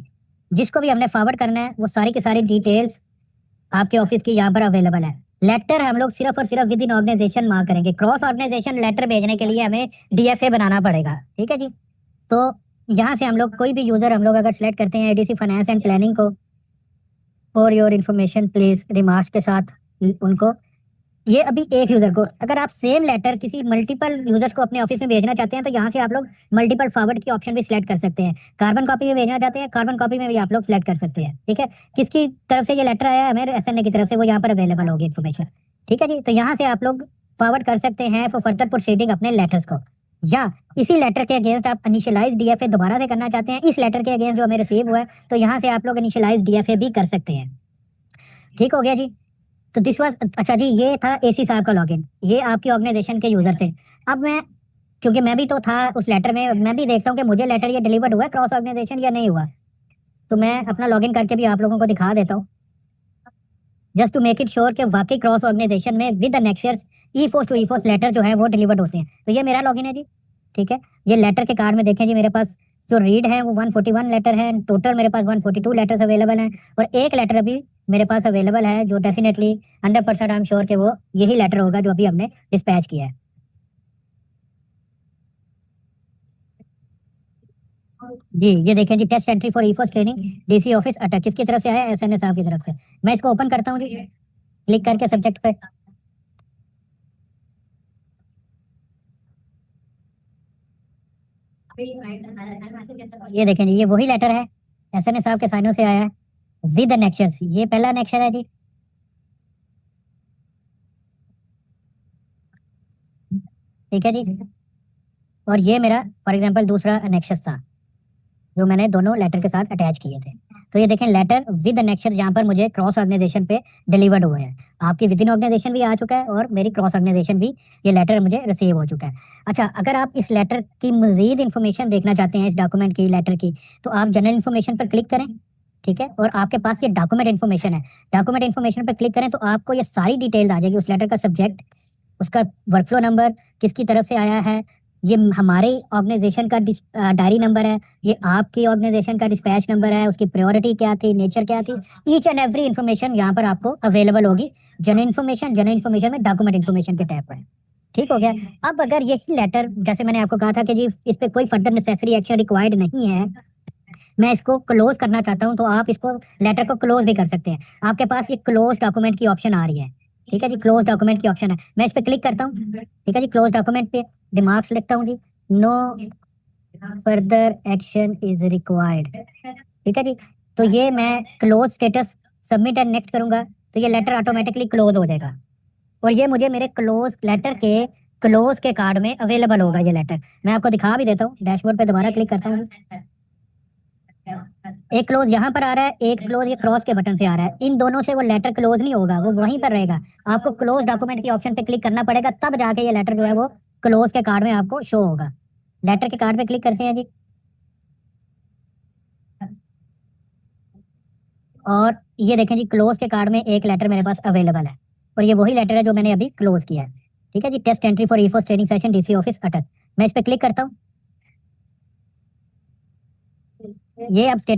Speaker 1: जिसको भी हमने फॉरवर्ड करना है वो सारी की सारी डिटेल्स आपके ऑफिस की यहाँ पर अवेलेबल है। लेटर हम लोग सिर्फ और सिर्फ विद इन ऑर्गेनाइजेशन मार्क करेंगे। क्रॉस ऑर्गेनाइजेशन लेटर भेजने के लिए हमें डीएफए बनाना पड़ेगा, ठीक है जी। तो यहाँ से हम लोग कोई भी यूजर हम लोग अगर सिलेक्ट करते हैं एडीसी फाइनेंस एंड प्लानिंग को, for your information please remarks के साथ उनको, ये अभी एक यूजर को, अगर आप सेम लेटर किसी मल्टीपल यूजर्स को अपने ऑफिस में भेजना चाहते हैं तो यहाँ से आप लोग मल्टीपल फॉरवर्ड की ऑप्शन भी सिलेक्ट कर सकते हैं। कार्बन कॉपी में भेजना चाहते हैं, कार्बन कॉपी में भी आप लोग सिलेक्ट कर सकते हैं, ठीक है। किसकी तरफ से ये लेटर आया है, हमें एसएनए की तरफ से, वो यहाँ पर अवेलेबल होगी इन्फॉर्मेशन, ठीक है जी। तो यहाँ से आप लोग फॉरवर्ड कर सकते हैं फॉर फर्दर प्रोसीडिंग अपने लेटर्स को, या इसी लेटर के अगेंस्ट आप इनिशियलाइज डीएफए दोबारा से करना चाहते हैं इस लेटर के अगेंस्ट जो हमें रिसीव हुआ है, तो यहाँ से आप लोग इनिशियलाइज डीएफए भी कर सकते हैं, ठीक हो गया जी। तो दिस वाज, अच्छा जी, ये था एसी साहब का लॉगिन, ये आपकी ऑर्गेनाइजेशन के यूजर थे। अब मैं, क्योंकि मैं भी तो था उस लेटर में, मैं भी देखता हूँ कि मुझे लेटर ये डिलीवर्ड हुआ है क्रॉस ऑर्गेनाइजेशन या नहीं हुआ। तो मैं अपना लॉगिन करके भी आप लोगों को दिखा देता हूँ, just to make it sure कि वाकई क्रॉस ऑर्गेनाइजेशन में with annexures e office to e office letter जो है वो डिलीवर्ड होते हैं। तो ये मेरा लॉगिन है जी, ठीक है। ये लेटर के कार्ड में देखें जी, मेरे पास जो रीड है वो 141 लेटर है, टोटल मेरे पास 142 लेटर्स अवेलेबल हैं, और एक लेटर अभी मेरे पास अवेलेबल है जो डेफिनेटली 100% आई एम श्योर कि वो यही लेटर होगा जो अभी हमने डिस्पैच किया है। जी ये देखें जी, test entry for E first training DC office Attock, किसकी तरफ से आया है? एसएनए साहब की तरफ से। मैं इसको ओपन करता हूँ जी, क्लिक करके सब्जेक्ट पे। ये देखें जी, ये वही लेटर है, एसएनए साहब के साइनों से आया है विद एनेक्शर्स। ये पहला एनेक्शर है जी, ठीक है जी। और ये मेरा फॉर एग्जांपल दूसरा एनेक्शस था जो मैंने दोनों लेटर के साथ अटैच किए थे। तो ये देखें लेटर विद एनेक्शर यहाँ पर मुझे क्रॉस ऑर्गेनाइजेशन पे डिलीवर्ड हुए हैं। आपकी विद इन ऑर्गेनाइजेशन भी आ चुका है और मेरी क्रॉस ऑर्गेनाइजेशन भी ये लेटर मुझे रिसीव हो चुका है। अच्छा, अगर आप इस लेटर की मजीद इन्फॉर्मेशन देखना चाहते हैं, इस डॉक्यूमेंट की, लेटर की, तो आप जनरल इन्फॉर्मेशन पर क्लिक करें, ठीक है, और आपके पास ये डॉक्यूमेंट इन्फॉर्मेशन है। डॉक्यूमेंट इन्फॉर्मेशन पर क्लिक करें तो आपको ये सारी डिटेल्स आ जाएगी, उस लेटर का सब्जेक्ट, उसका वर्कफ्लो नंबर, किसकी तरफ से आया है, ये हमारे ऑर्गेनाइजेशन का डायरी नंबर है, ये आपकी ऑर्गेनाइजेशन का डिस्पैच नंबर है, उसकी प्रायोरिटी क्या थी, नेचर क्या थी, ईच एंड एवरी इन्फॉर्मेशन यहाँ पर आपको अवेलेबल होगी जनरल इन्फॉर्मेशन में, डॉक्यूमेंट इन्फॉर्मेशन के टैब पर। ठीक हो गया। अब अगर यही लेटर, जैसे मैंने आपको कहा था कि जी इस पे कोई फर्दर नेसेसरी एक्शन रिक्वायर्ड नहीं है, मैं इसको क्लोज करना चाहता हूँ, तो आप इसको लेटर को क्लोज भी कर सकते हैं। आपके पास ये क्लोज डॉक्यूमेंट की ऑप्शन आ रही है, ठीक है जी, क्लोज डॉक्यूमेंट की ऑप्शन है। मैं इस पे क्लिक करता हूँ, ठीक है जी, क्लोज डॉक्यूमेंट पे रिमार्क्स लिखता हूँ जी, no further action is required, ठीक है जी। तो ये मैं close status submit and next करूंगा तो ये लेटर ऑटोमेटिकली क्लोज हो जाएगा और ये मुझे मेरे क्लोज लेटर के क्लोज के कार्ड में अवेलेबल होगा ये लेटर। मैं आपको दिखा भी देता हूँ, डैशबोर्ड पे दोबारा क्लिक करता हूँ। एक क्लोज यहाँ पर आ रहा है, एक क्लोज ये क्रॉस के बटन से आ रहा है, इन दोनों से वो लेटर क्लोज नहीं होगा, वो वहीं पर रहेगा। आपको क्लोज डॉक्यूमेंट की ऑप्शन पे क्लिक करना पड़ेगा, तब जाके ये लेटर जो है वो क्लोज के कार्ड में आपको शो होगा। लेटर के कार्ड पे क्लिक करते हैं जी, और ये देखें जी, क्लोज के कार्ड में एक लेटर मेरे पास अवेलेबल है और ये वही लेटर है जो मैंने अभी क्लोज किया है। ठीक है जी, test entry for E first training session DC office Attock. मैं इस पे क्लिक करता हूँ, ये अब स्टेटस